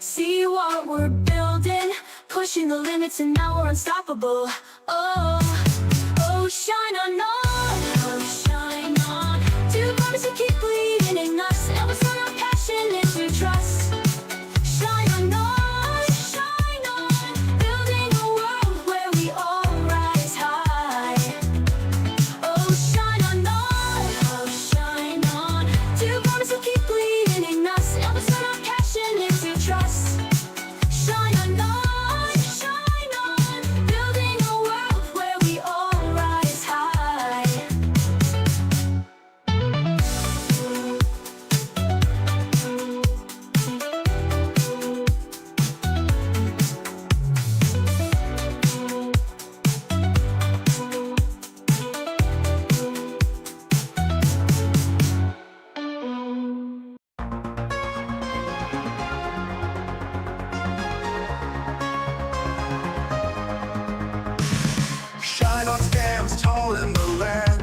See what we're building, pushing the limits and now we're unstoppable. Oh, oh, shine on, oh, shine on. To promise to keep believing in us, and we'll turn our passion into trust. Shine on, building a world where we all rise high. Oh, shine on, to promise to keep believing in us, and we'll turn our passion into trust. Shine on, building a world where we all rise high. Shine on stands tall in the land.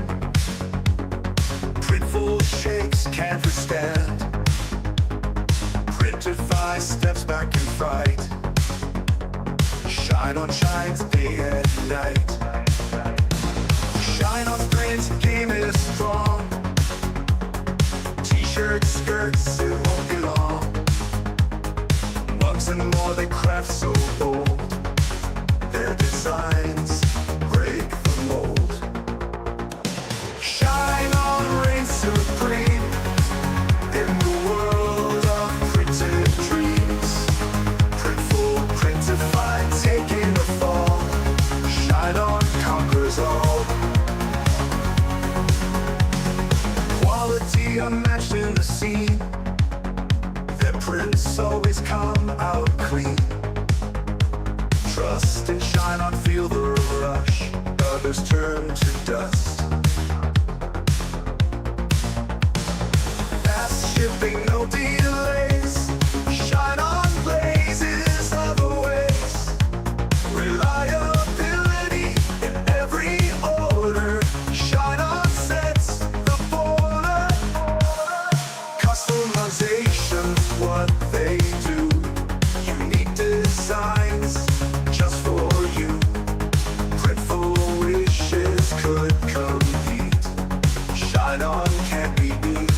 Printful shakes can't withstand. Printify steps back in fright. Shine on shines day and night. Shine on print game is strong. T-shirts, skirts, it won't be long. Mugs and more they craft so bold. Their designs break the mold. Shine on, reign supreme in the world of printed dreams. Printful, printify, taking the fall. Shine on, conquers all. Quality unmatched in the scene. Their prints always come out clean. Trust and shine on, feel the rush. Others turn to dust. Fast shipping, no delays. Shine on blazes other ways. Reliability in every order. Shine on sets the border. Customization's what they do. Unique designs just for you. Printful wishes could compete. Shine on can't be beat.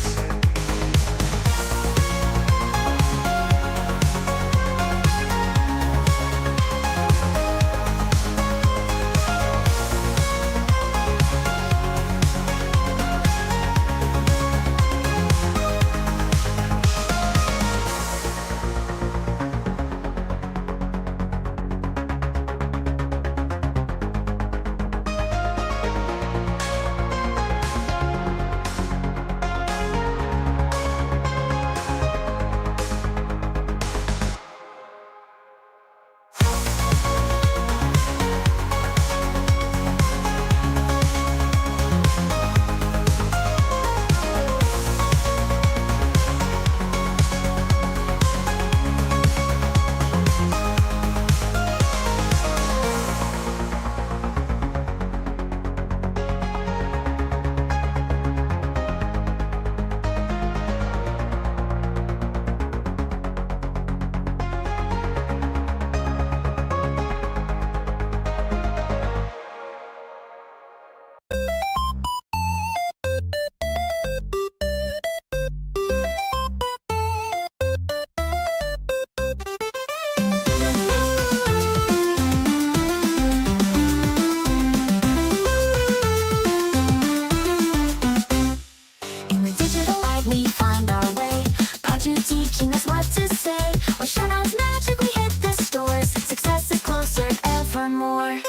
In the digital light we find our way. Project teaching us what to say. When Shine-On's magic we hit the stores. Success is closer evermore.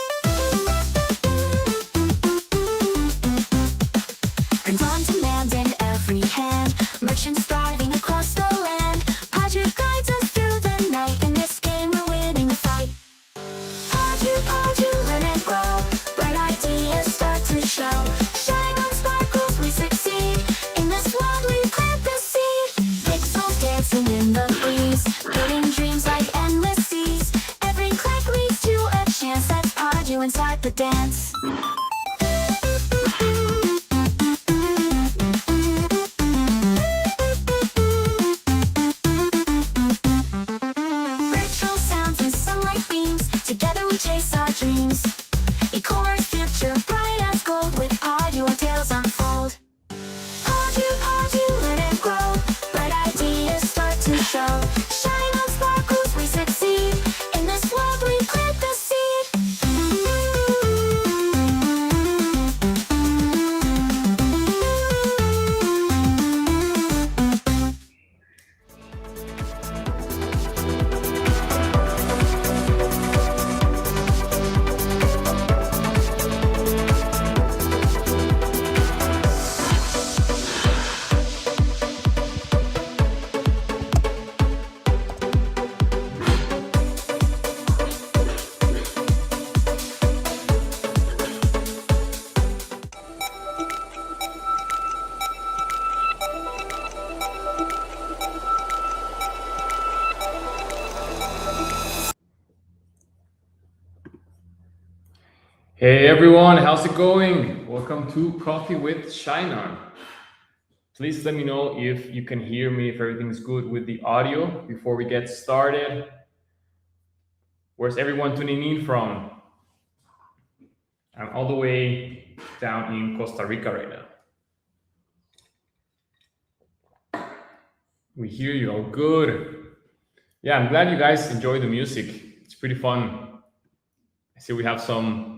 Print on demand in every hand. Merchants thriving across the land. Project guides us through the night. In this game we're winning the fight. Project, learn and grow. Bright ideas start to show. Shine on sparkles, we succeed. In this world we plant the seed. Pixels dancing in the breeze. Building dreams like endless seas. Every click leads to a chance. That's Produ inside the dance. Hey everyone, how's it going? Welcome to Coffee with Shinon. Please let me know if you can hear me, if everything's good with the audio before we get started. Where's everyone tuning in from? I'm all the way down in Costa Rica right now. We hear you all good. Yeah, I'm glad you guys enjoy the music. It's pretty fun. I see we have some.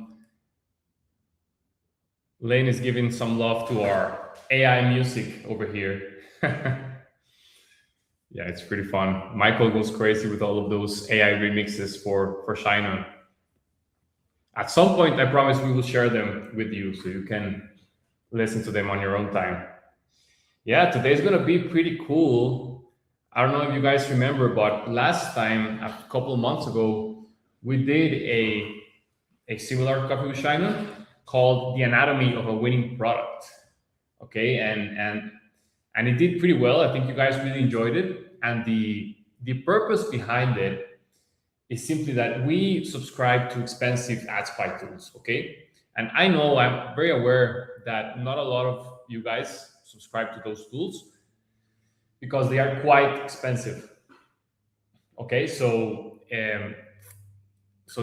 Lane is giving some love to our AI music over here. Yeah, it's pretty fun. Michael goes crazy with all of those AI remixes for Shinon. At some point, I promise we will share them with you so you can listen to them on your own time. Yeah, today's gonna be pretty cool. I don't know if you guys remember, but last time, a couple of months ago, we did a similar Coffee with Shinon called "The Anatomy of a Winning Product." Okay, and it did pretty well. I think you guys really enjoyed it, and the purpose behind it is simply that we subscribe to expensive AdSpy tools. Okay, and I know I'm very aware that not a lot of you guys subscribe to those tools because they are quite expensive. Okay, so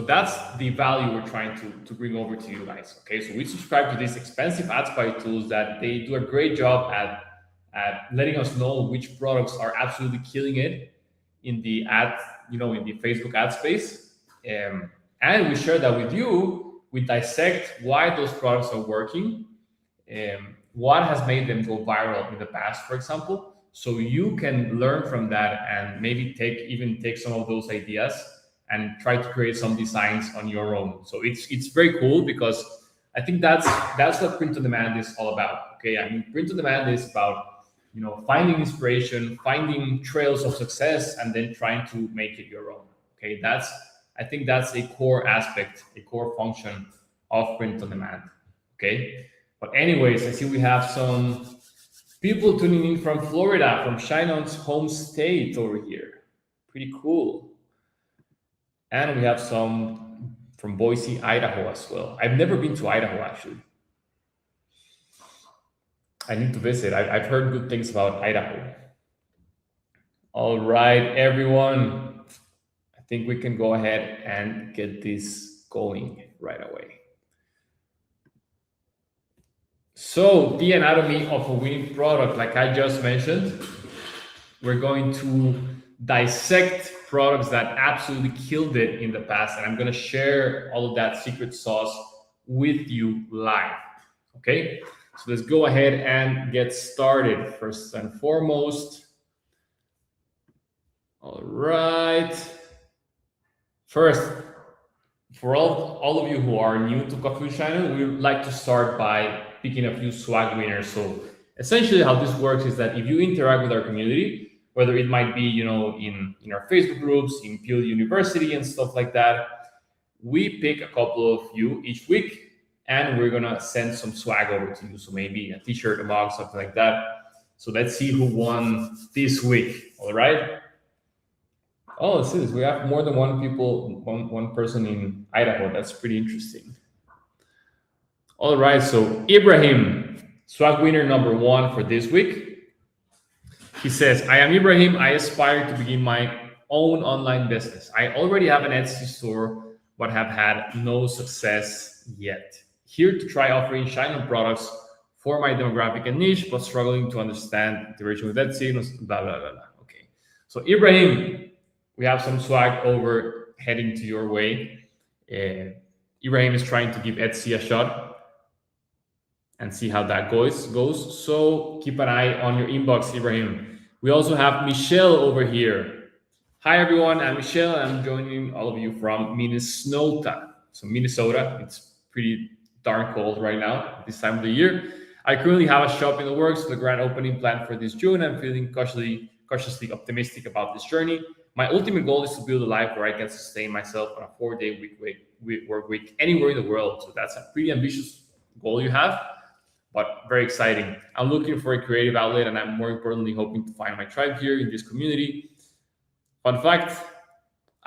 that's the value we're trying to bring over to you guys. Okay, so we subscribe to these expensive AdSpy tools that they do a great job at letting us know which products are absolutely killing it in the in the Facebook ad space. And we share that with you. We dissect why those products are working, what has made them go viral in the past, for example, so you can learn from that and maybe take some of those ideas and try to create some designs on your own. So it's very cool because I think that's what print on demand is all about. Okay, I mean, print on demand is about finding inspiration, finding trails of success, and then trying to make it your own. Okay, I think that's a core aspect, a core function of print on demand. Okay, but anyways, I see we have some people tuning in from Florida, from Shinon's home state over here. Pretty cool. And we have some from Boise, Idaho as well. I've never been to Idaho actually. I need to visit. I've heard good things about Idaho. All right, everyone. I think we can go ahead and get this going right away. So, the anatomy of a winning product, like I just mentioned, we're going to dissect products that absolutely killed it in the past, and I'm going to share all of that secret sauce with you live. Okay, so let's go ahead and get started. First and foremost, all right. First, for all of you who are new to Coffee with Shinon, we would like to start by picking a few swag winners. So essentially how this works is that if you interact with our community, whether it might be in our Facebook groups, in Peel University and stuff like that, we pick a couple of you each week and we're gonna send some swag over to you. So maybe a t-shirt, a mug, something like that. So let's see who won this week. All right. Oh, it says we have more than one person in Idaho. That's pretty interesting. All right, so Ibrahim, swag winner number 1 for this week. He says, I am Ibrahim. I aspire to begin my own online business. I already have an Etsy store, but have had no success yet. Here to try offering Shinon products for my demographic and niche, but struggling to understand the relation with Etsy, blah, blah, blah, blah. Okay, so Ibrahim, we have some swag over heading to your way. Ibrahim is trying to give Etsy a shot and see how that goes. So keep an eye on your inbox, Ibrahim. We also have Michelle over here. Hi, everyone. I'm Michelle. I'm joining all of you from Minnesota. So Minnesota, it's pretty darn cold right now at this time of the year. I currently have a shop in the works with a grand opening planned for this June. I'm feeling cautiously optimistic about this journey. My ultimate goal is to build a life where I can sustain myself on a 4-day work week anywhere in the world. So that's a pretty ambitious goal you have, but very exciting. I'm looking for a creative outlet, and I'm more importantly hoping to find my tribe here in this community. Fun fact,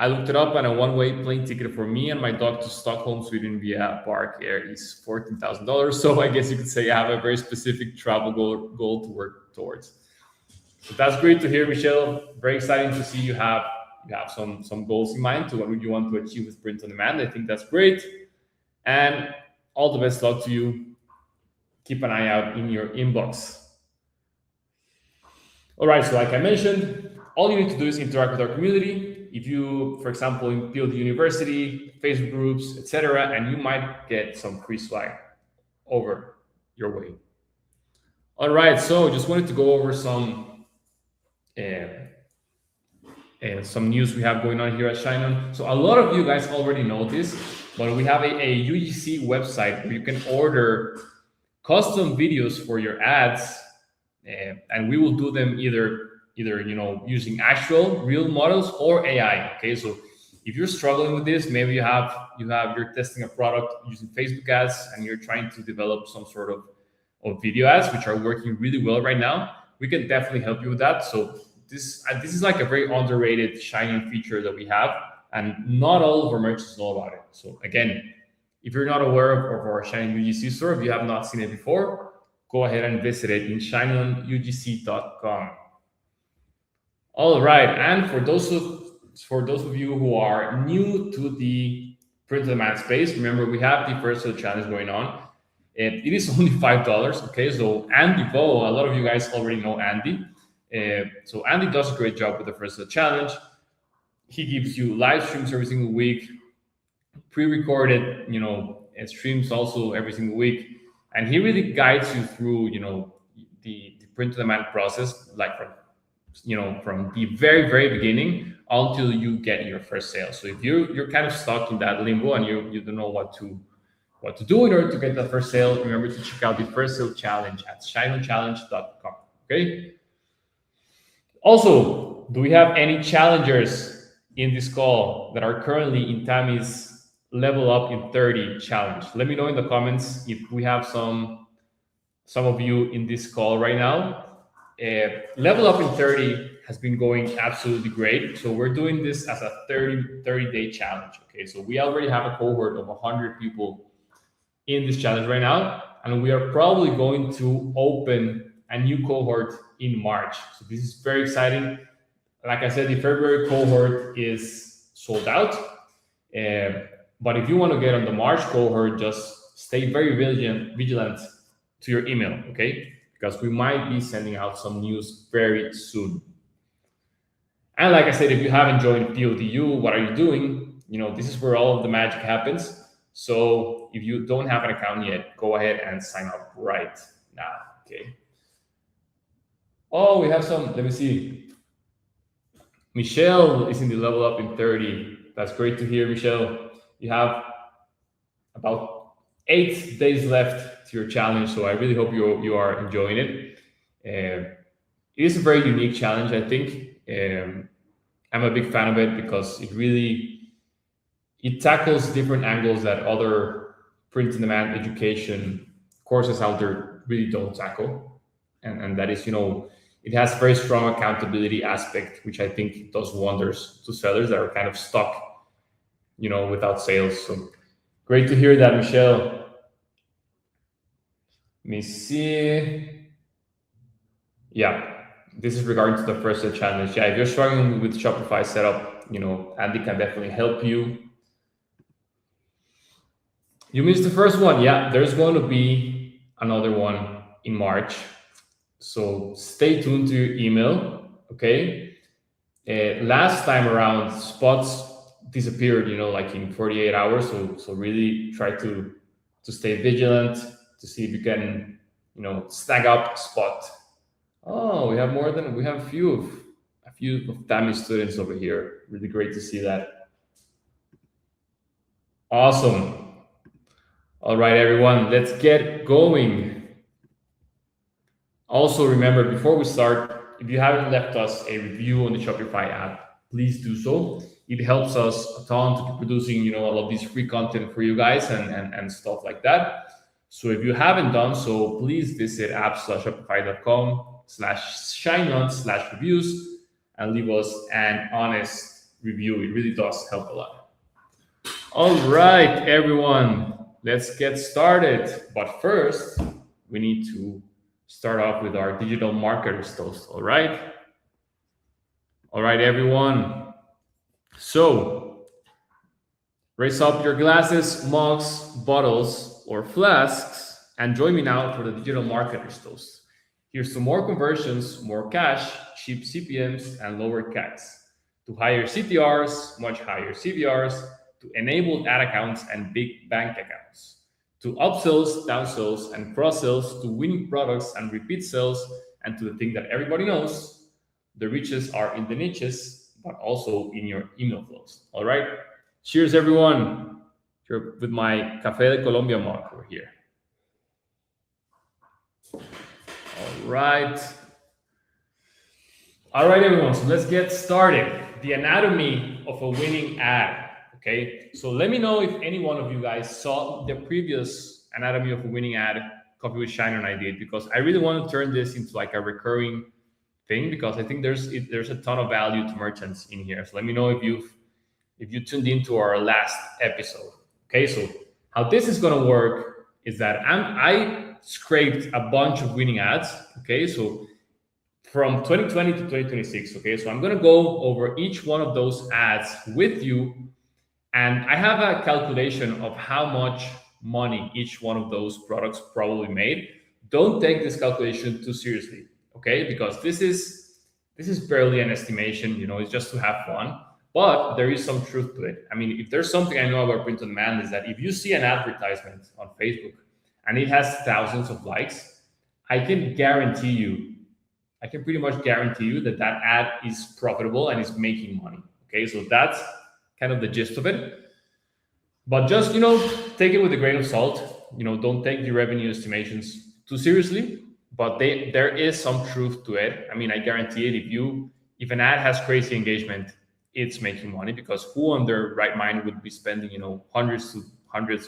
I looked it up, and a one-way plane ticket for me and my dog to Stockholm, Sweden via Bark Air is $14,000. So I guess you could say I have a very specific travel goal to work towards. So that's great to hear, Michelle. Very exciting to see you have some goals in mind to what you want to achieve with print on demand. I think that's great, and all the best luck to you. Keep an eye out in your inbox. All right, so like I mentioned, all you need to do is interact with our community. If you, for example, in PLD University, Facebook groups, etc., and you might get some free swag over your way. All right, so just wanted to go over some news we have going on here at Shinon. So a lot of you guys already know this, but we have a UGC website where you can order custom videos for your ads, and we will do them either using actual real models or AI. Okay, so if you're struggling with this, maybe you're testing a product using Facebook ads and you're trying to develop some sort of video ads which are working really well right now, we can definitely help you with that. So this is like a very underrated shining feature that we have, and not all of our merchants know about it. So again, if you're not aware of our Shinon UGC store, if you have not seen it before, go ahead and visit it in shinonugc.com. All right, and for those of you who are new to the print on demand space, remember we have the first sale challenge going on. It is only $5. Okay, so Andy Bo, a lot of you guys already know Andy. So Andy does a great job with the first sale challenge. He gives you live streams every single week, pre-recorded, streams also every single week, and he really guides you through, the print on demand process, like from the very, very beginning until you get your first sale. So if you're kind of stuck in that limbo and you don't know what to do in order to get that first sale, remember to check out the first sale challenge at shinonchallenge.com. Okay. Also, do we have any challengers in this call that are currently in Tammy's Level Up in 30 challenge? Let me know in the comments if we have some of you in this call right now. Level Up in 30 has been going absolutely great. So we're doing this as a 30-day challenge. Okay, so we already have a cohort of 100 people in this challenge right now, and we are probably going to open a new cohort in March. So this is very exciting. Like I said, the February cohort is sold out. But if you want to get on the March cohort, just stay very vigilant to your email, okay? Because we might be sending out some news very soon. And like I said, if you haven't joined PODU, what are you doing? This is where all of the magic happens. So if you don't have an account yet, go ahead and sign up right now, okay? Oh, we have some, let me see. Michelle is in the Level Up in 30. That's great to hear, Michelle. You have about 8 days left to your challenge, so I really hope you are enjoying it. It is a very unique challenge, I think. I'm a big fan of it because it tackles different angles that other print-on-demand education courses out there really don't tackle, and that is, it has very strong accountability aspect, which I think does wonders to sellers that are kind of stuck, without sales. So great to hear that, Michelle. Let me see. Yeah, this is regarding to the first sale challenge. Yeah, if you're struggling with Shopify setup, Andy can definitely help you. You missed the first one. Yeah, there's going to be another one in March. So stay tuned to your email, okay? Last time around, spots disappeared, like in 48 hours. So really try to stay vigilant to see if you can, snag up a spot. Oh, we have a few of Tammy students over here. Really great to see that. Awesome. All right, everyone, let's get going. Also, remember, before we start, if you haven't left us a review on the Shopify app, please do so. It helps us a ton to keep producing, all of this free content for you guys and stuff like that. So if you haven't done so, please visit app.shopify.com/shinon/reviews and leave us an honest review. It really does help a lot. All right, everyone, let's get started. But first, we need to start off with our digital marketers toast. All right, everyone. So raise up your glasses, mugs, bottles, or flasks, and join me now for the digital marketers toast. Here's to more conversions, more cash, cheap CPMs, and lower CACs. To higher CTRs, much higher CVRs, to enabled ad accounts and big bank accounts. To upsells, downsells, and cross-sells, to winning products and repeat sales, and to the thing that everybody knows, the riches are in the niches, but also in your email flows. All right? Cheers, everyone. Here with my Café de Colombia mug over here. All right. All right, everyone. So let's get started. The anatomy of a winning ad. Okay. So let me know if any one of you guys saw the previous anatomy of a winning ad Coffee with Shiner I did, because I really want to turn this into like a recurring thing, because I think there's a ton of value to merchants in here. So let me know if you tuned into our last episode. Okay. So how this is going to work is that I scraped a bunch of winning ads. Okay. So from 2020 to 2026. Okay. So I'm going to go over each one of those ads with you. And I have a calculation of how much money each one of those products probably made. Don't take this calculation too seriously. Okay. Because this is barely an estimation, it's just to have fun. But there is some truth to it. I mean, if there's something I know about print on demand, is that if you see an advertisement on Facebook and it has thousands of likes, I can pretty much guarantee you that that ad is profitable and is making money. Okay, so that's kind of the gist of it. But just, take it with a grain of salt. Don't take the revenue estimations too seriously, but there is some truth to it. I mean, I guarantee it. If an ad has crazy engagement, it's making money, because who on their right mind would be spending, hundreds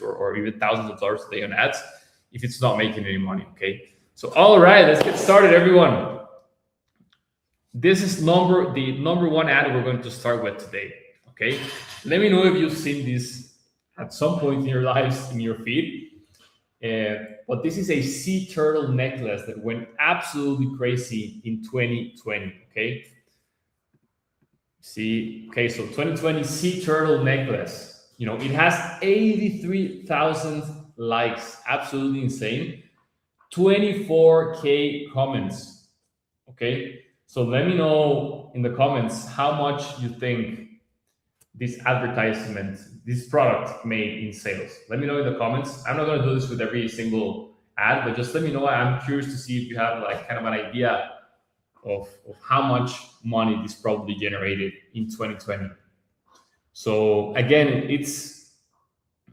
or even thousands of dollars a day on ads if it's not making any money? Okay. So, all right, let's get started, everyone. This is the number one ad we're going to start with today. Okay. Let me know if you've seen this at some point in your lives, in your feed. But this is a sea turtle necklace that went absolutely crazy in 2020. Okay. See, okay, so 2020 sea turtle necklace. It has 83,000 likes. Absolutely insane. 24K comments. Okay. So let me know in the comments how much you think this product made in sales. Let me know in the comments. I'm not going to do this with every single ad, but just let me know. I'm curious to see if you have like kind of an idea of how much money this probably generated in 2020. So again, it's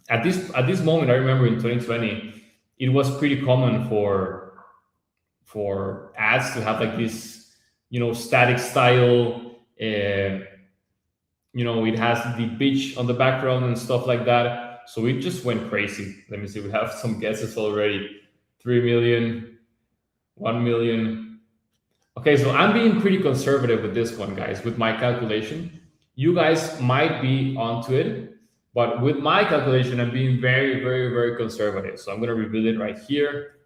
at this moment, I remember in 2020, it was pretty common for ads to have like this, static style. It has the beach on the background and stuff like that. So it just went crazy. Let me see. We have some guesses already. 3 million, 1 million. Okay, so I'm being pretty conservative with this one, guys, with my calculation. You guys might be onto it, but with my calculation, I'm being very, very, very conservative. So I'm going to reveal it right here.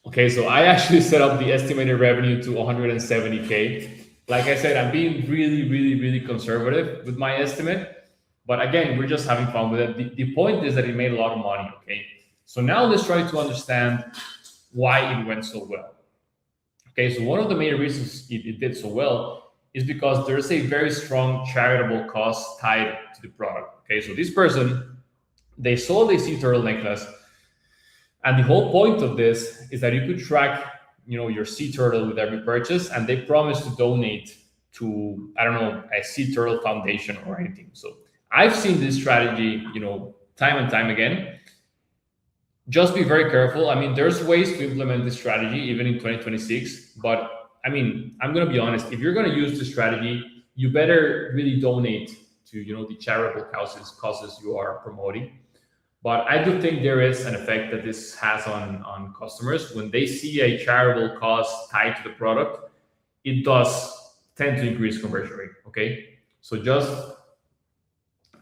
Okay, so I actually set up the estimated revenue to 170K. Like I said, I'm being really, really, really conservative with my estimate. But again, we're just having fun with it. The point is that it made a lot of money, okay? So now let's try to understand why it went so well. Okay, so one of the main reasons it did so well is because there's a very strong charitable cost tied to the product. Okay, so this person, they sold a sea turtle necklace, and the whole point of this is that you could track, your sea turtle with every purchase, and they promised to donate to, I don't know, a sea turtle foundation or anything. So I've seen this strategy, time and time again. Just be very careful. I mean, there's ways to implement this strategy even in 2026. But I mean, I'm going to be honest. If you're going to use this strategy, you better really donate to, the charitable causes you are promoting. But I do think there is an effect that this has on customers. When they see a charitable cause tied to the product, it does tend to increase conversion rate. Okay, so just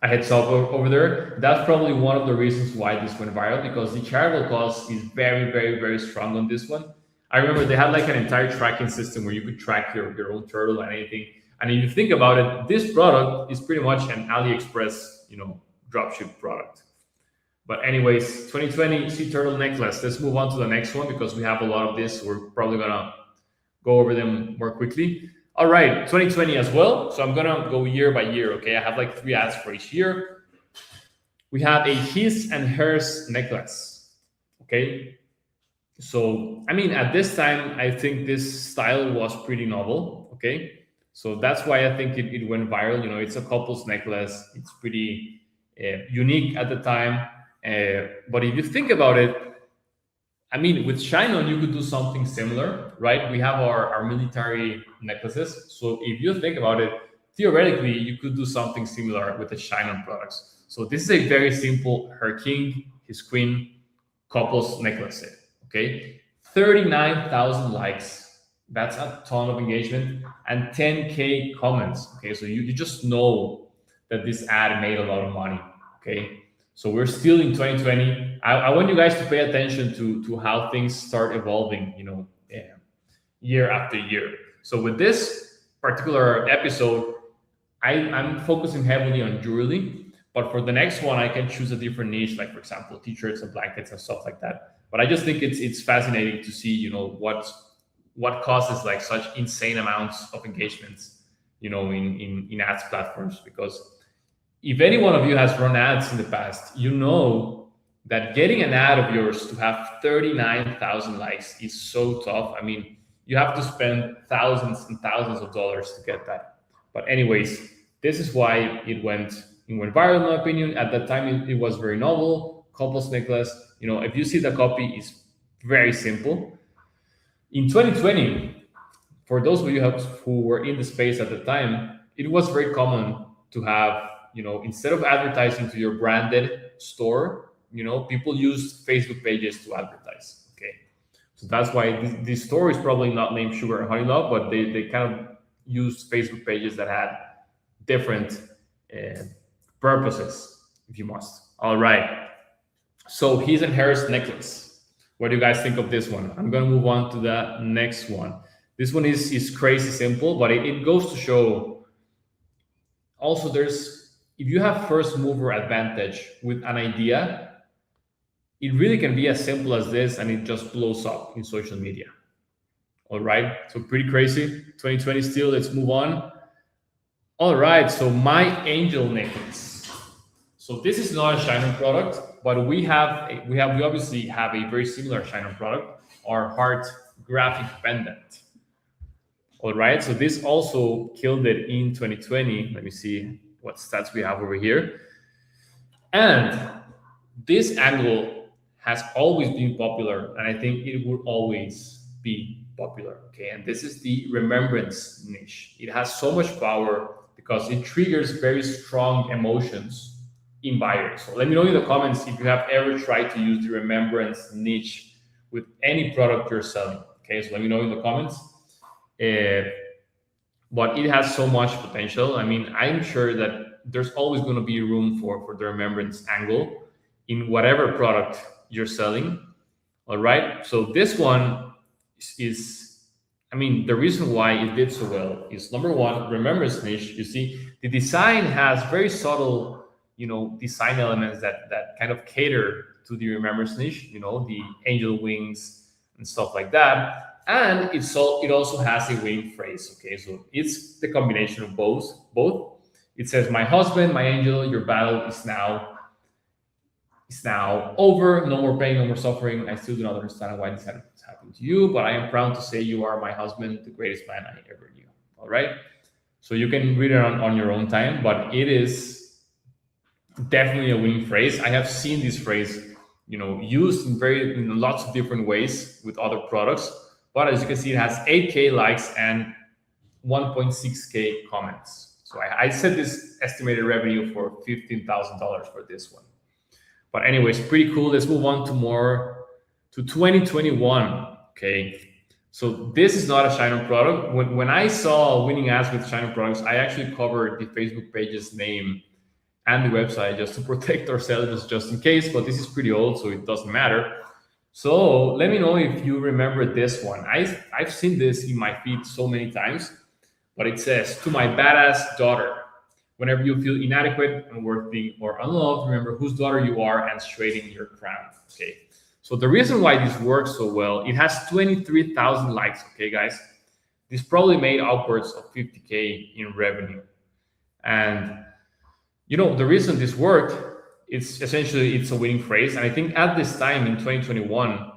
a heads up over there. That's probably one of the reasons why this went viral, because the charitable cause is very, very, very strong on this one. I remember they had like an entire tracking system where you could track your own turtle and anything. And if you think about it, this product is pretty much an AliExpress, dropship product. But anyways, 2020 sea turtle necklace. Let's move on to the next one because we have a lot of this. We're probably gonna go over them more quickly. All right, 2020 as well. So I'm gonna go year by year. Okay, I have like 3 ads for each year. We have a his and hers necklace. Okay, so I mean, at this time, I think this style was pretty novel. Okay, so that's why I think it went viral. It's a couple's necklace. It's pretty unique at the time. But if you think about it, I mean, with Shinon, you could do something similar, right? We have our military necklaces. So if you think about it, theoretically, you could do something similar with the Shinon products. So this is a very simple her king, his queen couples necklace set, okay? 39,000 likes. That's a ton of engagement and 10K comments, okay? So you just know that this ad made a lot of money, okay? So we're still in 2020. I want you guys to pay attention to how things start evolving, year after year. So with this particular episode, I'm focusing heavily on jewelry, but for the next one, I can choose a different niche, like for example, t-shirts and blankets and stuff like that. But I just think it's fascinating to see, what causes like such insane amounts of engagements, in ads platforms, because if any one of you has run ads in the past, you know that getting an ad of yours to have 39,000 likes is so tough. I mean, you have to spend thousands and thousands of dollars to get that. But anyways, this is why it went viral, in my opinion. At that time, it was very novel. Couples necklace. If you see the copy, it's very simple. In 2020, for those of you who were in the space at the time, it was very common to have, instead of advertising to your branded store, people used Facebook pages to advertise. Okay, so that's why this store is probably not named Sugar and Honey Love, but they kind of used Facebook pages that had different purposes, if you must. All right, so his and hers necklace. What do you guys think of this one? I'm gonna move on to the next one. This one is crazy simple, but it goes to show also if you have first mover advantage with an idea, it really can be as simple as this and it just blows up in social media. All right, so pretty crazy. 2020 still, let's move on. All right, so my angel necklace. So this is not a Shinon product, but we obviously have a very similar Shinon product, our heart graphic pendant. All right, so this also killed it in 2020. Let me see what stats we have over here. And this angle has always been popular, and I think it will always be popular. Okay, and this is the remembrance niche. It has so much power because it triggers very strong emotions in buyers. So let me know in the comments if you have ever tried to use the remembrance niche with any product you're selling. Okay, so let me know in the comments. But it has so much potential. I mean, I'm sure that there's always going to be room for the remembrance angle in whatever product you're selling. All right, so this one is, I mean, the reason why it did so well is, number one, remembrance niche. You see, the design has very subtle, design elements that kind of cater to the remembrance niche, the angel wings and stuff like that. And it also has a winning phrase. Okay, so it's the combination of both. It says, "My husband, my angel, your battle is now over. No more pain, no more suffering. I still do not understand why this has happened to you, but I am proud to say you are my husband, the greatest man I ever knew." All right, so you can read it on your own time, but it is definitely a winning phrase. I have seen this phrase, used in lots of different ways with other products. But as you can see, it has 8K likes and 1.6K comments. So I set this estimated revenue for $15,000 for this one. But anyways, pretty cool. Let's move on to 2021. Okay. So this is not a Shine product. When I saw winning ads with Shine products, I actually covered the Facebook page's name and the website just to protect ourselves just in case, but this is pretty old, so it doesn't matter. So let me know if you remember this one. I've seen this in my feed so many times, but it says, "To my badass daughter, whenever you feel inadequate, unworthy, or unloved, remember whose daughter you are and straighten your crown." Okay. So the reason why this works so well, it has 23,000 likes. Okay, guys, this probably made upwards of 50K in revenue, and the reason this worked, it's a winning phrase. And I think at this time in 2021,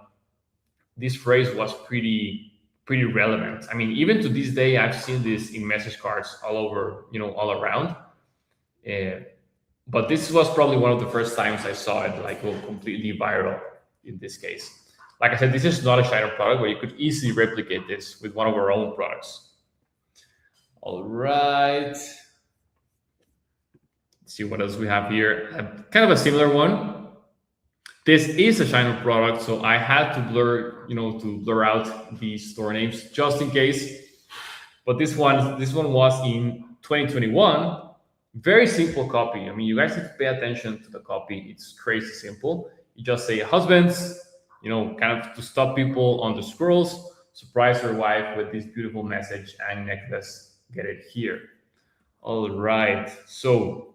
this phrase was pretty relevant. I mean, even to this day, I've seen this in message cards all over, all around. uh, but this was probably one of the first times I saw it like go completely viral in this case. Like I said, this is not a Shiner product, but you could easily replicate this with one of our own products. All right, see what else we have here. Kind of a similar one. This is a Shiner product, so I had to blur out the store names just in case. But this one was in 2021. Very simple copy. I mean, you guys have to pay attention to the copy. It's crazy simple. You just say husbands, kind of to stop people on the scrolls. Surprise your wife with this beautiful message and necklace. Get it here. All right. So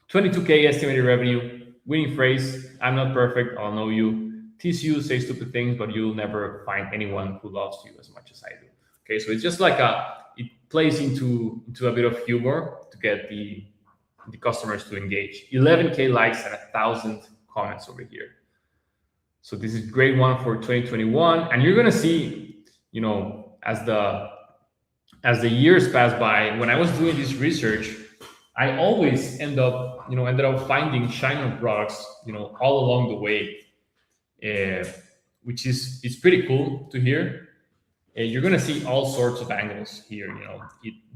22K estimated revenue, winning phrase, "I'm not perfect, I'll know you. Tease you, say stupid things, but you'll never find anyone who loves you as much as I do." Okay, so it's just like it plays into a bit of humor to get the customers to engage. 11K likes and 1,000 comments over here. So this is a great one for 2021. And you're gonna see, as the years pass by, when I was doing this research, I always ended up finding Shiner products, all along the way, which is it's pretty cool to hear. You're gonna see all sorts of angles here.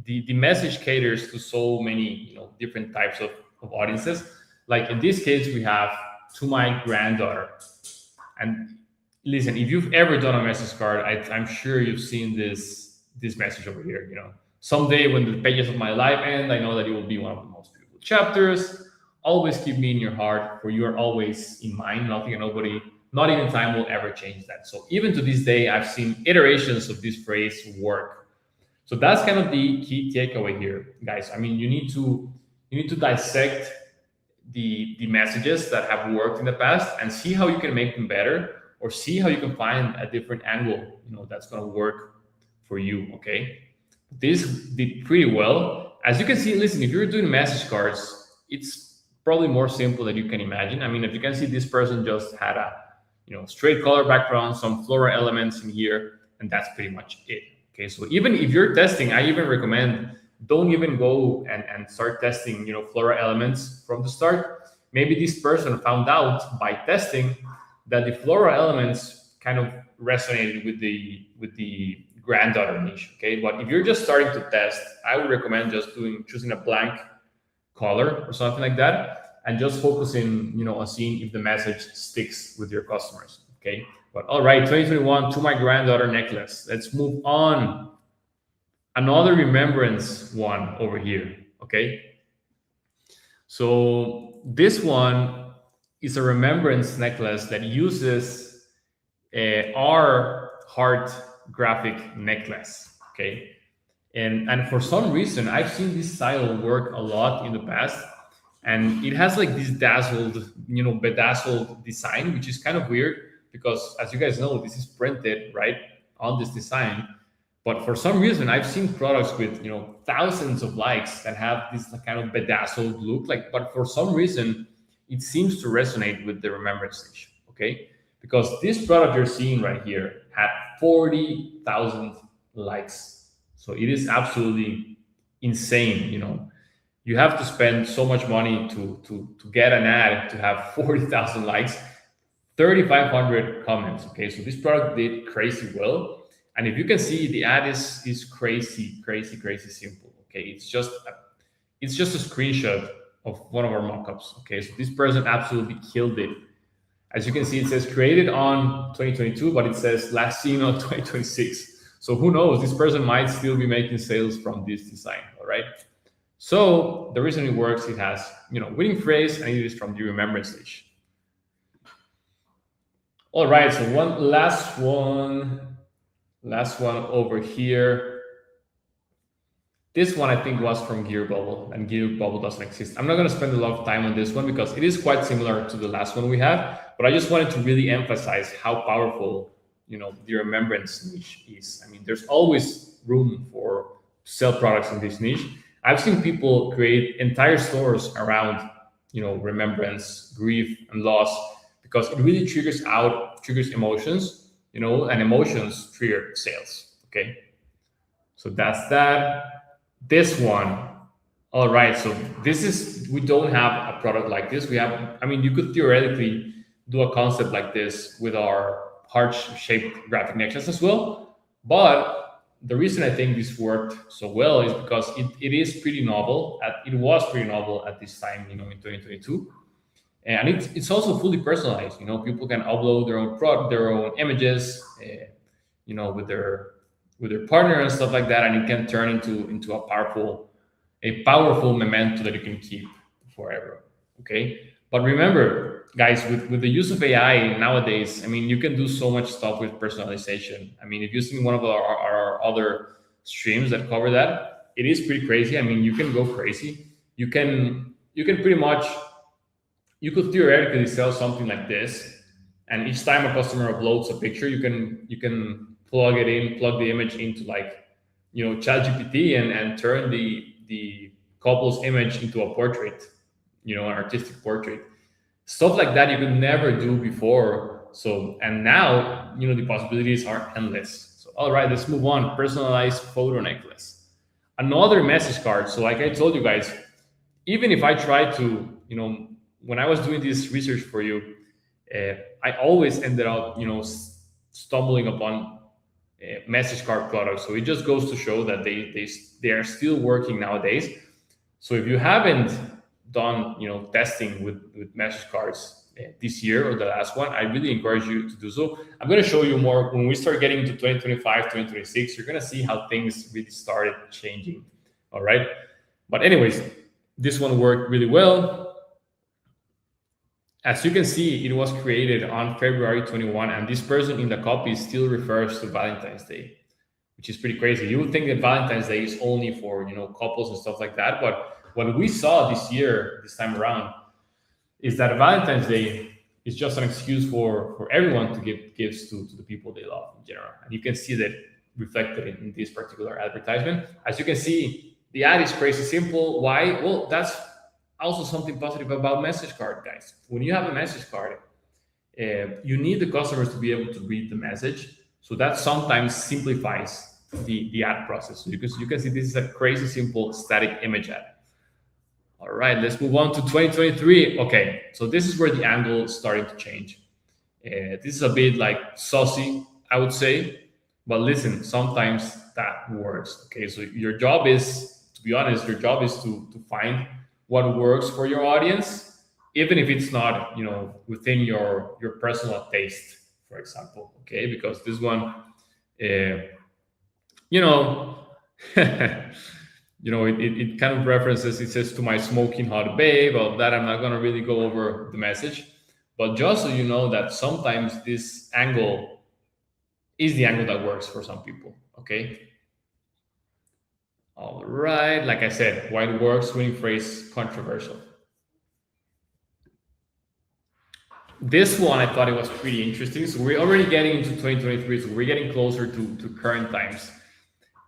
The message caters to so many different types of audiences. Like in this case, we have "To my granddaughter," and listen, if you've ever done a message card, I'm sure you've seen this message over here. Someday when the pages of my life end, I know that it will be one of the most beautiful chapters. Always keep me in your heart, for you are always in mind. Nothing and nobody, not even time, will ever change that. So even to this day, I've seen iterations of this phrase work. So that's kind of the key takeaway here, guys. I mean, you need to dissect the messages that have worked in the past and see how you can make them better, or see how you can find a different angle, that's going to work for you. Okay, this did pretty well. As you can see, listen, if you're doing message cards, it's probably more simple than you can imagine. I mean, if you can see, this person just had a straight color background, some floral elements in here, and that's pretty much it. Okay, so even if you're testing, I even recommend don't even go and start testing floral elements from the start. Maybe this person found out by testing that the floral elements kind of resonated with the granddaughter niche. Okay, but if you're just starting to test, I would recommend just choosing a blank color or something like that, and just focusing on seeing if the message sticks with your customers. Okay, but all right, 2021, "To my granddaughter" necklace. Let's move on. Another remembrance one over here. Okay, so this one is a remembrance necklace that uses our heart graphic necklace. Okay, and for some reason, I've seen this style work a lot in the past, and it has like this bedazzled design, which is kind of weird because, as you guys know, this is printed right on this design. But for some reason, I've seen products with thousands of likes that have this kind of bedazzled look. But for some reason, it seems to resonate with the remembrance station. Okay, because this product you're seeing right here had 40,000 likes. So it is absolutely insane. You have to spend so much money to get an ad to have 40,000 likes, 3,500 comments. Okay, so this product did crazy well. And if you can see, the ad is crazy simple. Okay, it's just a screenshot of one of our mockups. Okay, so this person absolutely killed it. As you can see, it says created on 2022, but it says last seen on 2026. So who knows? This person might still be making sales from this design. All right. So the reason it works, it has winning phrase, and it is from the remembrance stage. All right. So one last one over here. This one I think was from Gear Bubble, and Gear Bubble doesn't exist. I'm not going to spend a lot of time on this one because it is quite similar to the last one we had, but I just wanted to really emphasize how powerful the remembrance niche is. I mean, there's always room for sell products in this niche. I've seen people create entire stores around remembrance, grief, and loss because it really triggers emotions, and emotions trigger sales. Okay, so that's that. This one, all right. So we don't have a product like this. You could theoretically do a concept like this with our heart-shaped graphic necklace as well. But the reason I think this worked so well is because it is pretty novel. It was pretty novel at this time, in 2022, and it's also fully personalized. People can upload their own product, their own images, with their partner and stuff like that, and it can turn into a powerful memento that you can keep forever. Okay, but remember, guys, with the use of AI nowadays, you can do so much stuff with personalization. If you've seen one of our other streams that cover that, it is pretty crazy. You can go crazy. You could theoretically sell something like this, and each time a customer uploads a picture, you can plug the image into ChatGPT and turn the couple's image into a portrait, an artistic portrait. Stuff like that you could never do before. So, and now, the possibilities are endless. So, all right, let's move on. Personalized photo necklace. Another message card. So like I told you guys, even if I try to, when I was doing this research for you, I always ended up, stumbling upon message card products. So it just goes to show that they are still working nowadays. So if you haven't done testing with message cards this year or the last one, I really encourage you to do so. I'm going to show you more when we start getting into 2025, 2026. You're going to see how things really started changing. All right. But anyways, this one worked really well. As you can see, it was created on February 21, and this person in the copy still refers to Valentine's Day, which is pretty crazy. You would think that Valentine's Day is only for couples and stuff like that, but what we saw this time around, is that Valentine's Day is just an excuse for everyone to give gifts to the people they love in general, and you can see that reflected in this particular advertisement. As you can see, the ad is crazy simple. Why? Well, that's also something positive about message card, guys. When you have a message card, you need the customers to be able to read the message. So that sometimes simplifies the ad process. So you can see this is a crazy simple static image ad. All right, let's move on to 2023. Okay, so this is where the angle is starting to change. This is a bit like saucy, I would say. But listen, sometimes that works. Okay, so your job is, to be honest, your job is to find what works for your audience, even if it's not within your personal taste, for example. Okay, because this one it kind of references, it says to my smoking hot babe. Of that I'm not going to really go over the message, but just so you know that sometimes this angle is the angle that works for some people. Okay. All right, like I said, why it works, winning phrase, controversial. This one, I thought it was pretty interesting. So we're already getting into 2023, so we're getting closer to current times.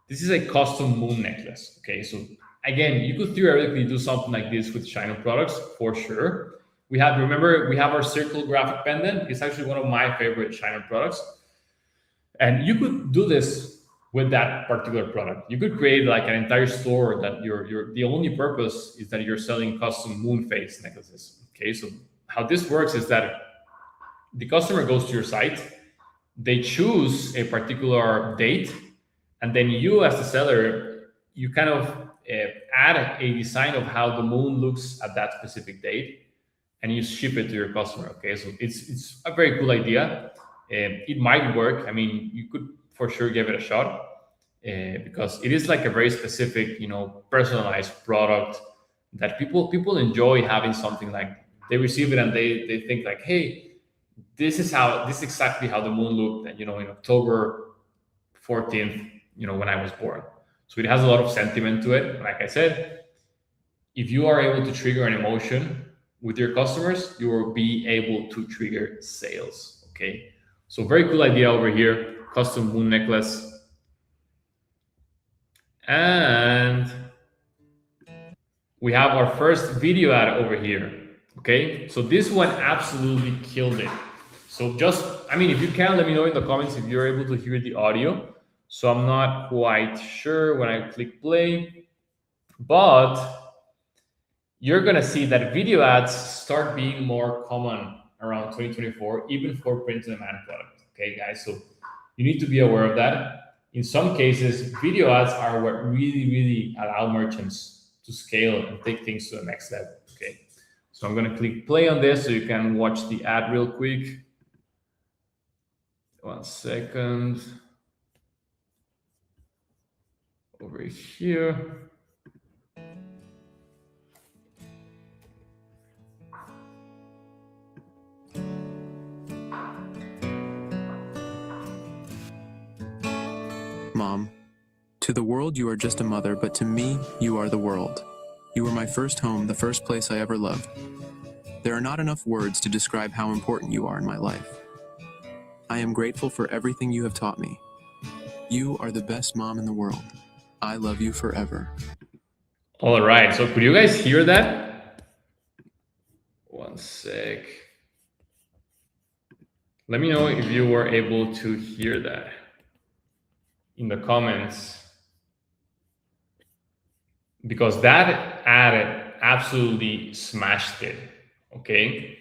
This is a custom moon necklace. Okay, so again, you could theoretically do something like this with China products for sure. Remember, we have our circle graphic pendant. It's actually one of my favorite China products. And you could do this with that particular product. You could create like an entire store that the only purpose is that you're selling custom moon phase necklaces. Okay, so how this works is that the customer goes to your site, they choose a particular date, and then you as the seller, you kind of add a design of how the moon looks at that specific date. and you ship it to your customer. Okay, so it's a very cool idea. It might work. I mean, you could for sure give it a shot, because it is like a very specific, personalized product that people enjoy having something like they receive it and they think like, hey, this is exactly how the moon looked, and in October 14th, when I was born. So it has a lot of sentiment to it. Like I said, if you are able to trigger an emotion with your customers, you will be able to trigger sales. Okay. So very cool idea over here, custom moon necklace. And we have our first video ad over here. Okay. So this one absolutely killed it. So if you can, let me know in the comments if you're able to hear the audio. So I'm not quite sure when I click play, but you're going to see that video ads start being more common around 2024, even for print-on-demand product. Okay, guys, so you need to be aware of that. In some cases, video ads are what really, really allow merchants to scale and take things to the next level. Okay, so I'm going to click play on this so you can watch the ad real quick. 1 second. Over here. Mom, to the world you are just a mother, but to me, you are the world. You were my first home, the first place I ever loved. There are not enough words to describe how important you are in my life. I am grateful for everything you have taught me. You are the best mom in the world. I love you forever. All right, so could you guys hear that? 1 sec. Let me know if you were able to hear that in the comments, because that ad absolutely smashed it. Okay,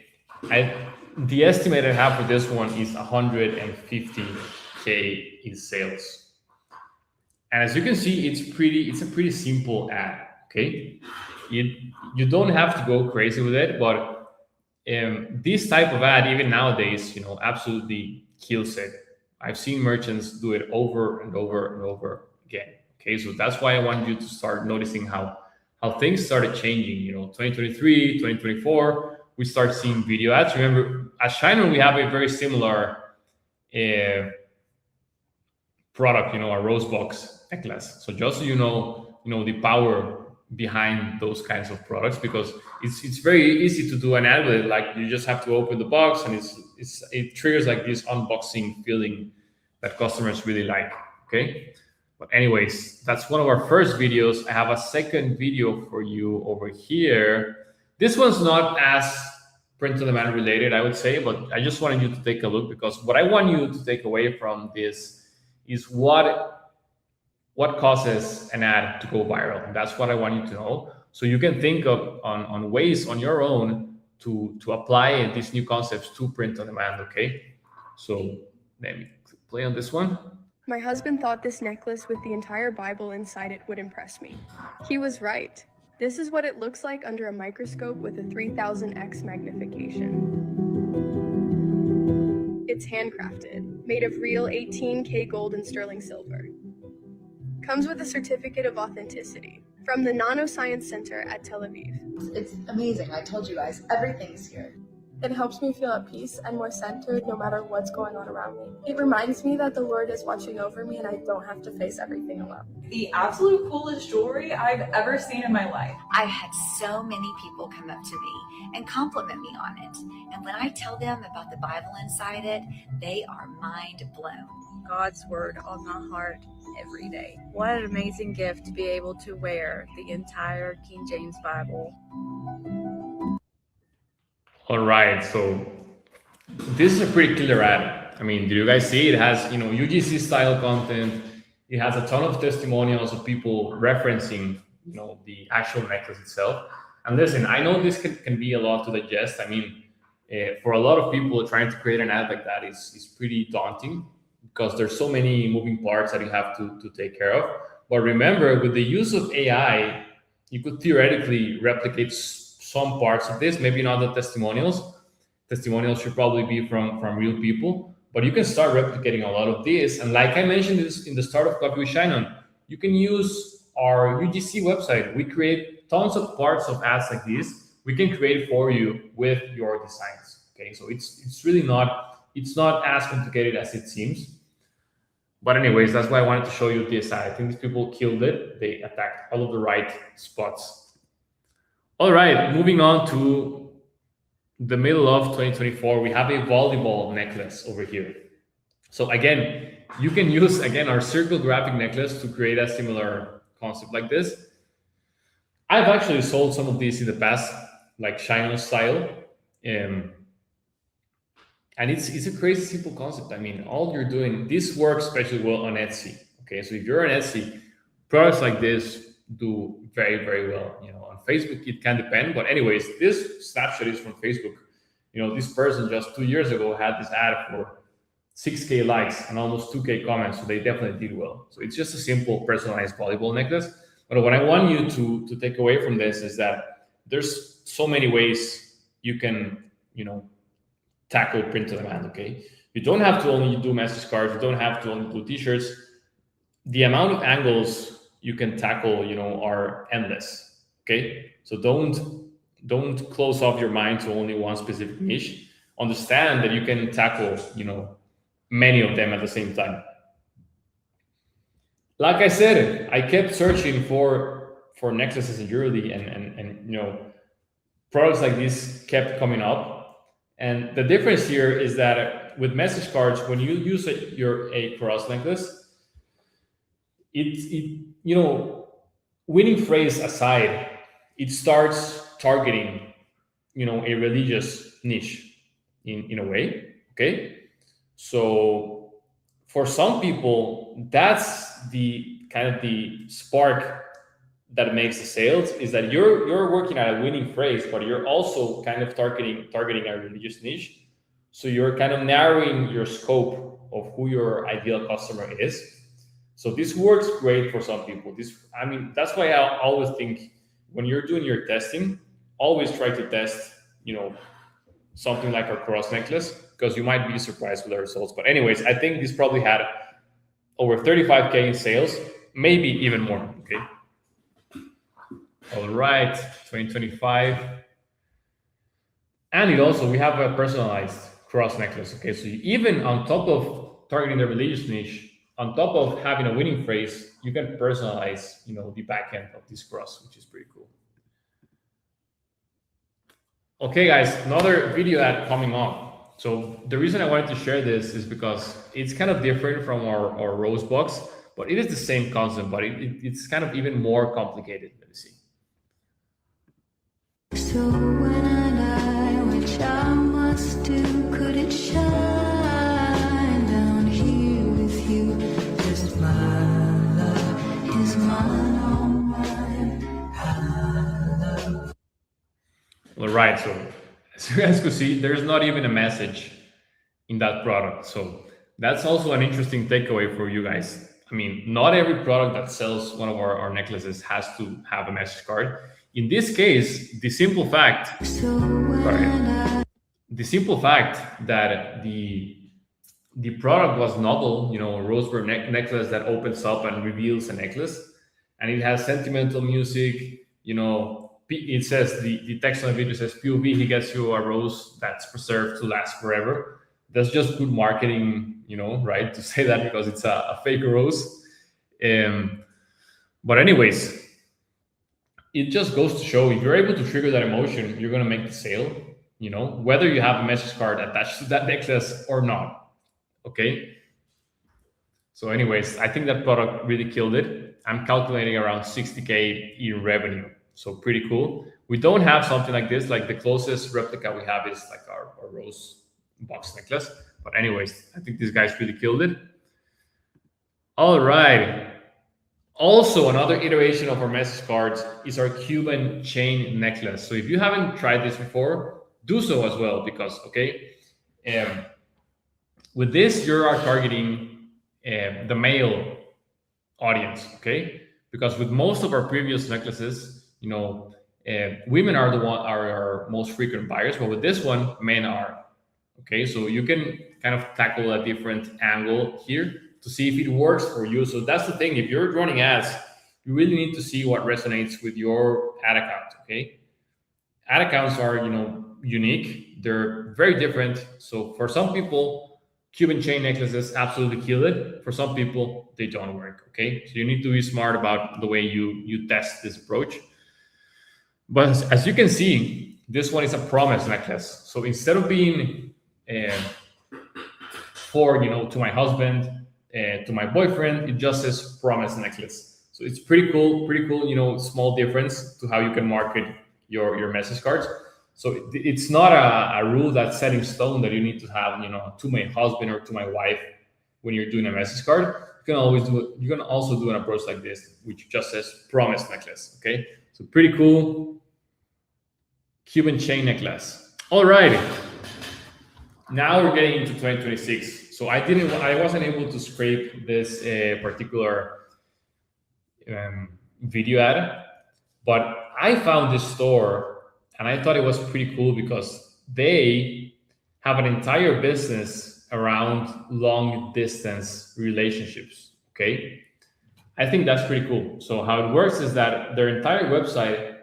the estimate I have for this one is 150K in sales. And as you can see, it's a pretty simple ad. Okay, you don't have to go crazy with it, but this type of ad, even nowadays, absolutely kills it. I've seen merchants do it over and over and over again. Okay, so that's why I want you to start noticing how things started changing. 2023, 2024, we start seeing video ads. Remember, at Shiner, we have a very similar product, a rose box necklace. So just so you know the power behind those kinds of products, because it's very easy to do an ad with it. Like, you just have to open the box and it triggers like this unboxing feeling that customers really like. Okay, but anyways, that's one of our first videos. I have a second video for you over here. This one's not as print-on-demand related, I would say, but I just wanted you to take a look, because what I want you to take away from this is what causes an ad to go viral. And that's what I want you to know. So you can think of on ways on your own to apply these new concepts to print on demand. Okay. So let me play on this one. My husband thought this necklace with the entire Bible inside it would impress me. He was right. This is what it looks like under a microscope with a 3000x magnification. It's handcrafted, made of real 18K gold and sterling silver. Comes with a certificate of authenticity from the Nanoscience Center at Tel Aviv. It's amazing. I told you guys, everything's here. It helps me feel at peace and more centered no matter what's going on around me. It reminds me that the Lord is watching over me and I don't have to face everything alone. The absolute coolest jewelry I've ever seen in my life. I've had so many people come up to me and compliment me on it. And when I tell them about the Bible inside it, they are mind blown. God's word on my heart every day. What an amazing gift to be able to wear the entire King James Bible. All right, so this is a pretty killer ad. I mean, do you guys see? It has, UGC style content. It has a ton of testimonials of people referencing, the actual necklace itself. And listen, I know this can be a lot to digest. I mean, for a lot of people, trying to create an ad like that is pretty daunting, because there's so many moving parts that you have to take care of. But remember, with the use of AI, you could theoretically replicate some parts of this, maybe not the testimonials. Testimonials should probably be from real people, but you can start replicating a lot of this. And like I mentioned this in the start of Coffee with Shannon, you can use our UGC website. We create tons of parts of ads like this. We can create for you with your designs. Okay, so it's really not as complicated as it seems. But anyways, that's why I wanted to show you this ad. I think these people killed it. They attacked all of the right spots. All right, moving on to the middle of 2024, we have a volleyball necklace over here. So again, you can use our circle graphic necklace to create a similar concept like this. I've actually sold some of these in the past, like Shannon style. And it's a crazy simple concept. I mean, all you're doing, this works especially well on Etsy. Okay, so if you're on Etsy, products like this do very, very well. On Facebook, it can depend. But anyways, this snapshot is from Facebook. This person just 2 years ago had this ad for 6K likes and almost 2K comments. So they definitely did well. So it's just a simple personalized volleyball necklace. But what I want you to take away from this is that there's so many ways you can, tackle print on demand. Okay, you don't have to only do message cards. You don't have to only do t-shirts. The amount of angles you can tackle, are endless. Okay, so don't close off your mind to only one specific niche. Understand that you can tackle, many of them at the same time. Like I said, I kept searching for necklaces and jewelry, and products like this kept coming up. And the difference here is that with message cards, when you use a cross necklace, winning phrase aside, it starts targeting, a religious niche in a way. Okay, so for some people, that's the kind of the spark that makes the sales, is that you're working at a winning phrase, but you're also kind of targeting a religious niche. So you're kind of narrowing your scope of who your ideal customer is. So this works great for some people. That's why I always think when you're doing your testing, always try to test, something like our cross necklace, because you might be surprised with the results. But anyways, I think this probably had over 35K in sales, maybe even more. Okay. All right, 2025. And we have a personalized cross necklace. Okay, so even on top of targeting the religious niche, on top of having a winning phrase, you can personalize, the back end of this cross, which is pretty cool. Okay, guys, another video ad coming up. So the reason I wanted to share this is because it's kind of different from our rose box, but it is the same concept, but it's kind of even more complicated. Let me see. So when I die, which I must do, could it shine down here with you? Just my love is mine, all mine. I love. All right, so as you guys could see, there's not even a message in that product. So that's also an interesting takeaway for you guys. Not every product that sells one of our necklaces has to have a message card. In this case, the simple fact that the product was novel, a rose necklace that opens up and reveals a necklace, and it has sentimental music, it says, the text on the video says, POV, he gets you a rose that's preserved to last forever. That's just good marketing, right, to say that, because it's a fake rose. But anyways, it just goes to show, if you're able to trigger that emotion, you're going to make the sale, whether you have a message card attached to that necklace or not. Okay. So anyways, I think that product really killed it. I'm calculating around 60K in revenue. So pretty cool. We don't have something like this. Like the closest replica we have is like our rose box necklace. But anyways, I think these guys really killed it. All right. Also, another iteration of our message cards is our Cuban chain necklace. So if you haven't tried this before, do so as well, because, with this, you are targeting the male audience, okay? Because with most of our previous necklaces, Women are our most frequent buyers, but with this one, men are. Okay, so you can kind of tackle a different angle here to see if it works for you. So that's the thing. If you're running ads, you really need to see what resonates with your ad account. Okay, ad accounts are unique. They're very different. So for some people, Cuban chain necklaces absolutely kill it. For some people, they don't work. Okay, so you need to be smart about the way you test this approach. But as you can see, this one is a promise necklace. So instead of being for to my husband, to my boyfriend, it just says promise necklace. So it's pretty cool. Small difference to how you can market your message cards. So it's not a rule that's set in stone that you need to have to my husband or to my wife when you're doing a message card. You can also do an approach like this, which just says promise necklace. Okay, so pretty cool. Cuban chain necklace. All right. Now we're getting into 2026. So I wasn't able to scrape this particular video ad, but I found this store and I thought it was pretty cool because they have an entire business around long distance relationships. Okay. I think that's pretty cool. So how it works is that their entire website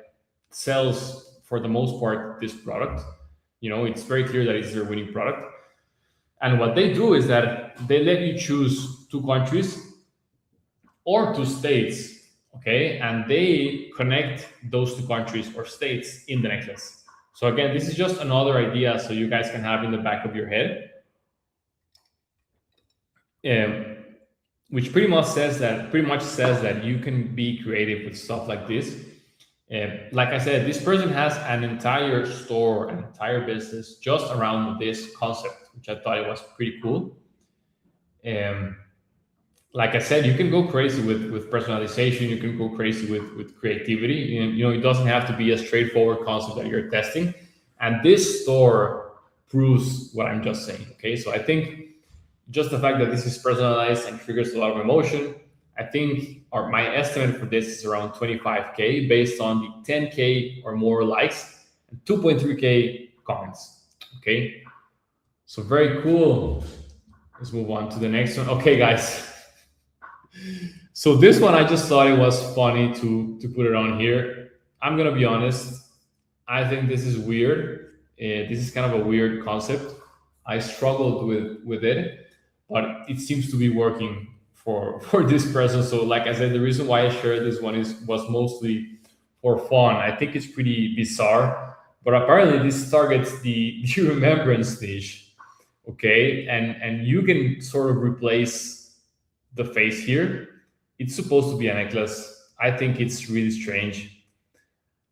sells, for the most part, this product. It's very clear that it's their winning product. And what they do is that they let you choose 2 countries or 2 states, okay? And they connect those 2 countries or states in the necklace. So again, this is just another idea so you guys can have in the back of your head, which pretty much says that you can be creative with stuff like this. Like I said, this person has an entire store, an entire business just around this concept, which I thought it was pretty cool. Like I said, you can go crazy with personalization. You can go crazy with creativity. It doesn't have to be a straightforward concept that you're testing. And this store proves what I'm just saying. Okay, so I think just the fact that this is personalized and triggers a lot of emotion, I think, or my estimate for this is around 25K based on the 10K or more likes and 2.3K comments. Okay, so very cool. Let's move on to the next one. Okay, guys. So this one, I just thought it was funny to put it on here. I'm gonna be honest. I think this is weird. This is kind of a weird concept. I struggled with it, but it seems to be working for this person. So like I said, the reason why I shared this one was mostly for fun. I think it's pretty bizarre, but apparently this targets the remembrance niche. Okay, and you can sort of replace the face here. It's supposed to be a necklace. I think it's really strange.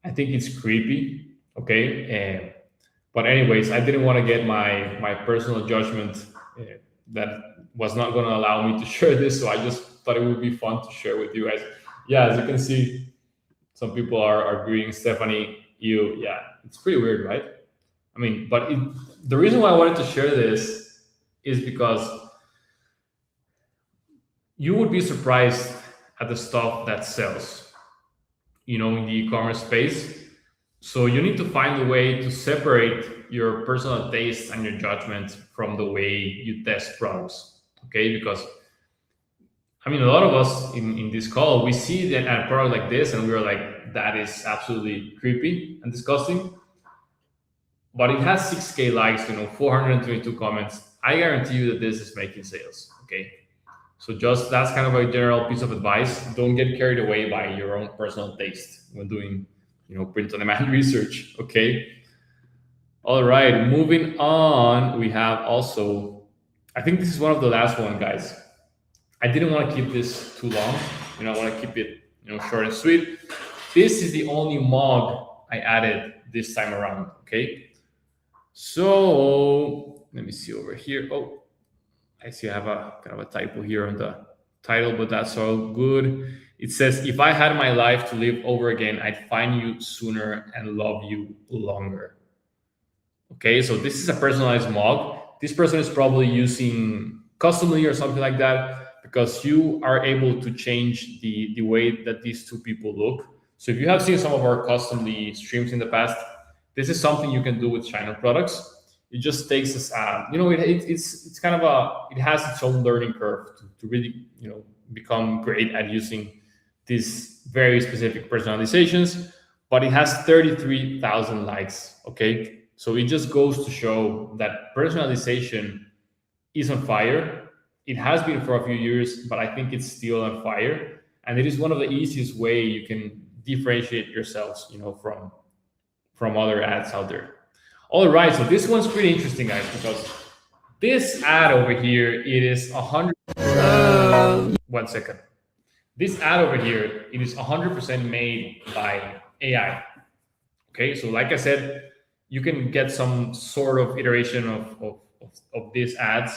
I think it's creepy. Okay, but anyways, I didn't want to get my personal judgment that was not going to allow me to share this, so I just thought it would be fun to share with you guys. Yeah, as you can see, some people are agreeing. Stephanie, it's pretty weird, right? I mean, but the reason why I wanted to share this is because you would be surprised at the stuff that sells, in the e-commerce space. So you need to find a way to separate your personal taste and your judgment from the way you test products. Okay, because a lot of us in this call, we see a product like this and we're like, that is absolutely creepy and disgusting. But it has 6K likes, 422 comments. I guarantee you that this is making sales. Okay, so just that's kind of a general piece of advice. Don't get carried away by your own personal taste when doing print on demand research. Okay, all right, moving on. We have also, I think this is one of the last one, guys. I didn't want to keep this too long. I want to keep it short and sweet. This is the only mug I added this time around. Okay, so let me see over here. Oh, I see I have a kind of a typo here on the title, but that's all good. It says, if I had my life to live over again, I'd find you sooner and love you longer. Okay, so this is a personalized mug. This person is probably using Customly or something like that, because you are able to change the way that these 2 people look. So if you have seen some of our customly streams in the past, this is something you can do with Shiner products. It just takes us, it's kind of it has its own learning curve to really, become great at using these very specific personalizations. But it has 33,000 likes. Okay, so it just goes to show that personalization is on fire. It has been for a few years, but I think it's still on fire. And it is one of the easiest way you can differentiate yourselves, from other ads out there. All right, so this one's pretty interesting, guys, because this ad over here, it is 100. 1 second. This ad over here, it is 100% made by AI. Okay, so like I said, you can get some sort of iteration of these ads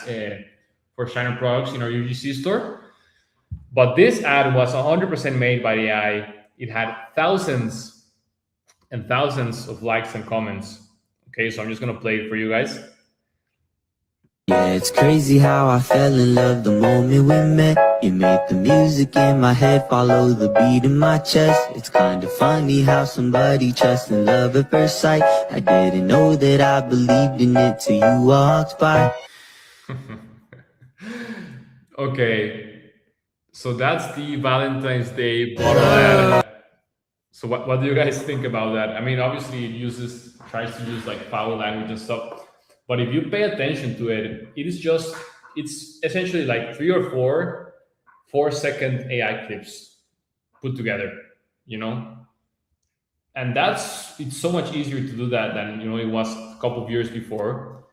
for Shiner products in our UGC store. But this ad was 100% made by AI. It had thousands and thousands of likes and comments. Okay, so I'm just gonna play it for you guys. Yeah, it's crazy how I fell in love the moment we met. You made the music in my head follow the beat in my chest. It's kind of funny how somebody trusts in love at first sight. I didn't know that I believed in it till you walked by. Okay, so that's the Valentine's Day bottle ad. So what do you guys think about that? I mean, obviously it tries to use like foul language and stuff, but if you pay attention to it, it's essentially like 3 or 4 second AI clips put together, you know? And it's so much easier to do that than, it was a couple of years before.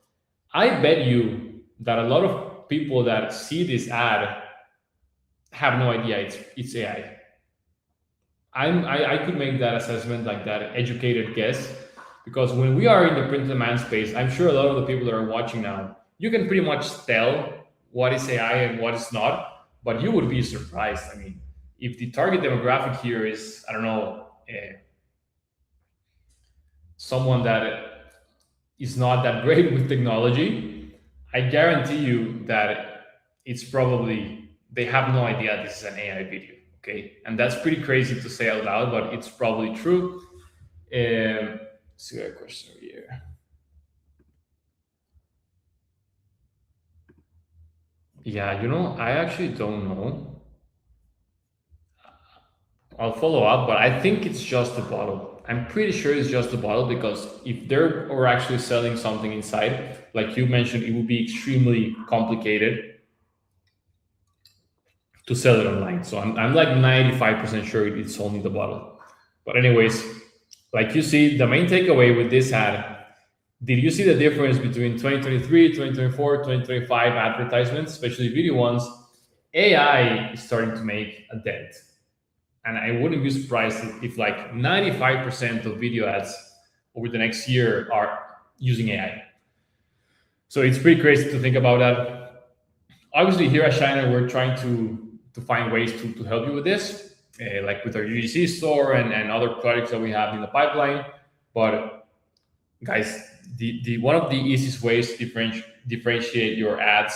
I bet you that a lot of people that see this ad have no idea it's AI. I could make that assessment, like that educated guess, because when we are in the print on demand space, I'm sure a lot of the people that are watching now, you can pretty much tell what is AI and what is not, but you would be surprised. I mean, if the target demographic here is, I don't know, someone that is not that great with technology, I guarantee you that it's probably, they have no idea this is an AI video. Okay, and that's pretty crazy to say out loud, but it's probably true. Let's see a question over here. Yeah, I actually don't know. I'll follow up, but I think it's just the bottle. I'm pretty sure it's just the bottle, because if they're actually selling something inside, like you mentioned, it would be extremely complicated to sell it online. So I'm like 95% sure it's only the bottle. But anyways, like you see, the main takeaway with this ad, did you see the difference between 2023, 2024, 2025 advertisements, especially video ones? AI is starting to make a dent. And I wouldn't be surprised if like 95% of video ads over the next year are using AI. So it's pretty crazy to think about that. Obviously, here at Shiner, we're trying to find ways to help you with this, like with our UGC store and other products that we have in the pipeline. But guys, the one of the easiest ways to differentiate your ads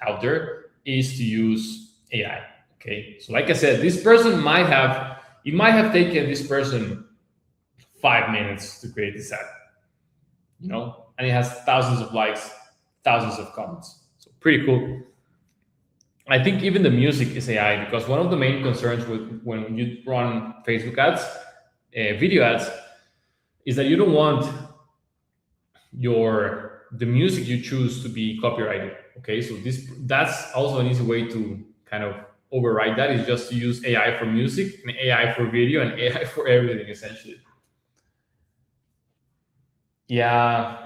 out there is to use AI. Okay, so like I said, this person might have taken this person 5 minutes to create this ad, and it has thousands of likes, thousands of comments. So pretty cool. I think even the music is AI, because one of the main concerns with when you run Facebook ads, video ads, is that you don't want the music you choose to be copyrighted. Okay, so that's also an easy way to kind of override that, is just to use AI for music and AI for video and AI for everything, essentially. Yeah.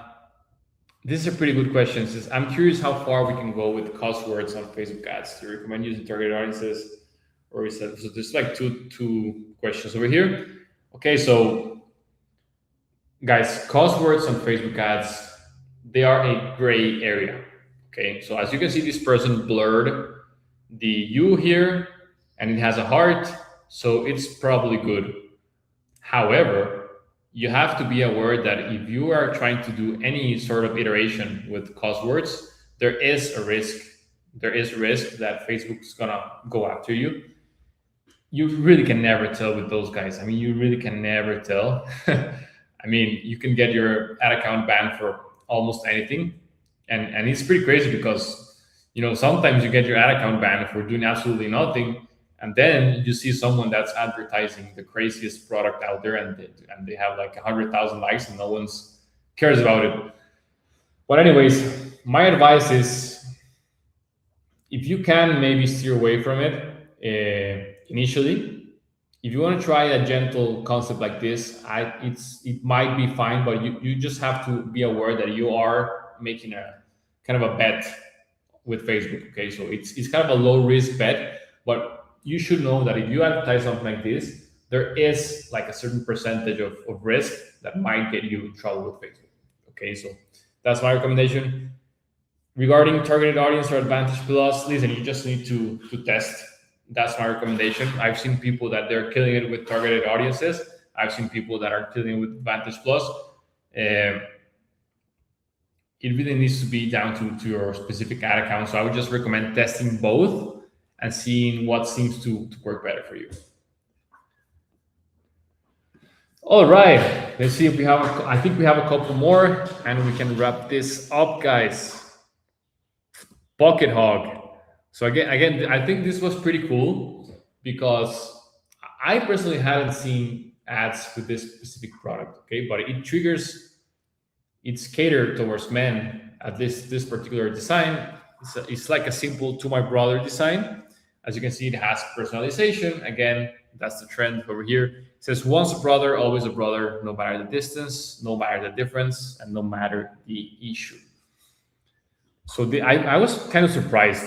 This is a pretty good question. I'm curious how far we can go with words on Facebook ads. Do you recommend using target audiences, or is that so? There's like two questions over here. Okay, so guys, words on Facebook ads, they are a gray area. Okay, so as you can see, this person blurred the U here, and it has a heart, so it's probably good. However, you have to be aware that if you are trying to do any sort of iteration with words, there is a risk. There is risk that Facebook's gonna go after you. you really can never tell with those guys. I mean, you really can never tell. I mean, you can get your ad account banned for almost anything, and it's pretty crazy because sometimes you get your ad account banned for doing absolutely nothing, and then you see someone that's advertising the craziest product out there, and they have like 100,000 likes, and no one's cares about it. But anyways, my advice is, if you can maybe steer away from it initially. If you want to try a gentle concept like this, it might be fine, but you just have to be aware that you are making a kind of a bet with Facebook. Okay, so it's kind of a low risk bet, but you should know that if you advertise something like this, there is like a certain percentage of risk that might get you in trouble with Facebook. Okay, so that's my recommendation. Regarding targeted audience or Advantage Plus, listen, you just need to test. That's my recommendation. I've seen people that they're killing it with targeted audiences. I've seen people that are killing it with Advantage Plus. It really needs to be down to your specific ad account. So I would just recommend testing both and seeing what seems to work better for you. All right, let's see if we have, I think we have a couple more and we can wrap this up, guys. Bucket hog. So again, I think this was pretty cool because I personally haven't seen ads with this specific product. Okay, but it triggers. It's catered towards men at this particular design. It's like a simple "to my brother" design. As you can see, it has personalization. Again, that's the trend over here. It says, "Once a brother, always a brother, no matter the distance, no matter the difference, and no matter the issue." So I was kind of surprised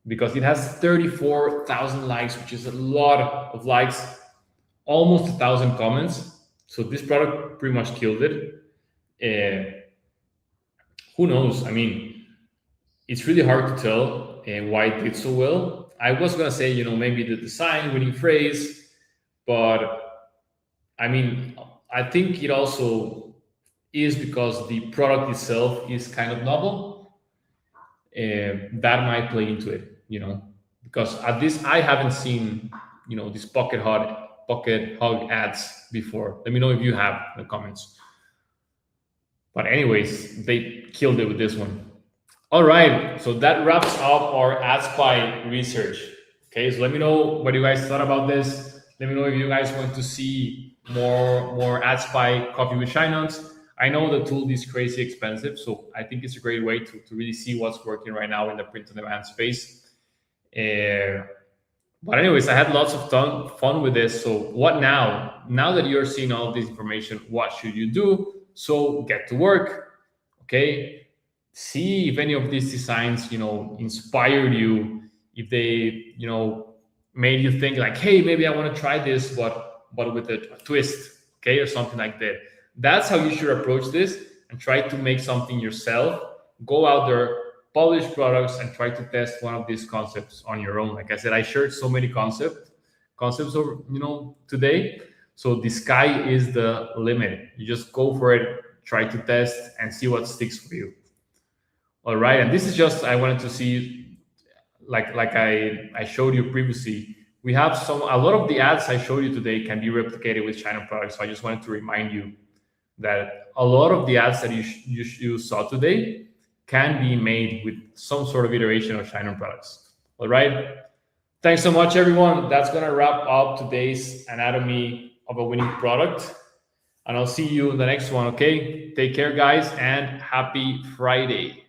because it has 34,000 likes, which is a lot of likes, almost 1,000 comments. So this product pretty much killed it. Who knows? I mean, it's really hard to tell why it did so well. I was gonna say, maybe the design, winning phrase, but I mean, I think it also is because the product itself is kind of novel. That might play into it, because at this I haven't seen, these bucket hog ads before. Let me know if you have in the comments. But anyways, they killed it with this one. All right, so that wraps up our AdSpy research. Okay, so let me know what you guys thought about this. Let me know if you guys want to see more AdSpy Coffee with Shine-Ons. I know the tool is crazy expensive, so I think it's a great way to really see what's working right now in the print-on-demand space. But anyways, I had lots of fun with this. So what now? Now that you're seeing all this information, what should you do? So get to work, okay? See if any of these designs, inspired you, if they, made you think like, hey, maybe I want to try this, but with a twist, okay, or something like that. That's how you should approach this and try to make something yourself. Go out there, publish products, and try to test one of these concepts on your own. Like I said, I shared so many concepts over, today. So the sky is the limit. You just go for it, try to test, and see what sticks for you. All right, and this is just, I wanted to see, like I showed you previously, we have a lot of the ads I showed you today can be replicated with China products. So I just wanted to remind you that a lot of the ads that you saw today can be made with some sort of iteration of China products. All right. Thanks so much, everyone. That's going to wrap up today's anatomy of a winning product. And I'll see you in the next one. Okay. Take care, guys, and happy Friday.